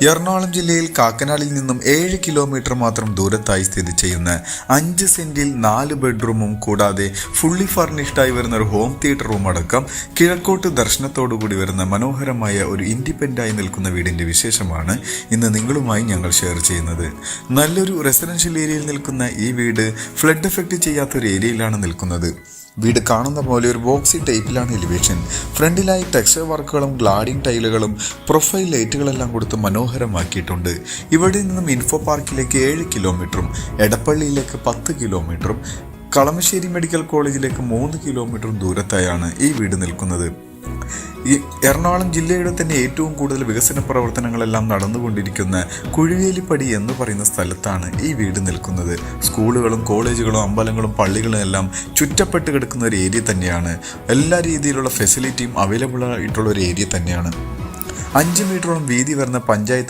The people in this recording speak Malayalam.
എറണാകുളം ജില്ലയിൽ കാക്കനാടിൽ നിന്നും 7 കിലോമീറ്റർ മാത്രം ദൂരത്തായി സ്ഥിതി ചെയ്യുന്ന 5 സെന്റിൽ 4 ബെഡ്റൂമും കൂടാതെ ഫുള്ളി ഫർണിഷ്ഡായി വരുന്ന ഒരു ഹോം തിയേറ്റർ റൂം അടക്കം കിഴക്കോട്ട് ദർശനത്തോടുകൂടി വരുന്ന മനോഹരമായ ഒരു ഇൻഡിപെൻഡൻ്റായി നിൽക്കുന്ന വീടിന്റെ വിശേഷമാണ് ഇന്ന് നിങ്ങളുമായി ഞങ്ങൾ ഷെയർ ചെയ്യുന്നത്. നല്ലൊരു റെസിഡൻഷ്യൽ ഏരിയയിൽ നിൽക്കുന്ന ഈ വീട് ഫ്ലഡ് എഫക്റ്റ് ചെയ്യാത്തൊരു ഏരിയയിലാണ് നിൽക്കുന്നത്. വീട് കാണുന്ന പോലെ ഒരു ബോക്സി ടൈപ്പിലാണ് എലിവേഷൻ. ഫ്രണ്ടിലായി ടെക്സ്ചർ വർക്കുകളും ഗ്ലാഡിംഗ് ടൈലുകളും പ്രൊഫൈൽ ലൈറ്റുകളെല്ലാം കൊടുത്ത് മനോഹരമാക്കിയിട്ടുണ്ട്. ഇവിടെ നിന്നും ഇൻഫോ പാർക്കിലേക്ക് 7 കിലോമീറ്ററും എടപ്പള്ളിയിലേക്ക് 10 കിലോമീറ്ററും കളമശ്ശേരി മെഡിക്കൽ കോളേജിലേക്ക് 3 കിലോമീറ്ററും ദൂരത്തായാണ് ഈ വീട് നിൽക്കുന്നത്. ഈ എറണാകുളം ജില്ലയുടെ തന്നെ ഏറ്റവും കൂടുതൽ വികസന പ്രവർത്തനങ്ങളെല്ലാം നടന്നുകൊണ്ടിരിക്കുന്ന കുഴിവേലിപ്പടി എന്ന് പറയുന്ന സ്ഥലത്താണ് ഈ വീട് നിൽക്കുന്നത്. സ്കൂളുകളും കോളേജുകളും അമ്പലങ്ങളും പള്ളികളും എല്ലാം ചുറ്റപ്പെട്ട് കിടക്കുന്ന ഒരു ഏരിയ തന്നെയാണ്. എല്ലാ രീതിയിലുള്ള ഫെസിലിറ്റിയും അവൈലബിൾ ആയിട്ടുള്ള ഒരു ഏരിയ തന്നെയാണ്. 5 മീറ്ററോളം വീതി വരുന്ന പഞ്ചായത്ത്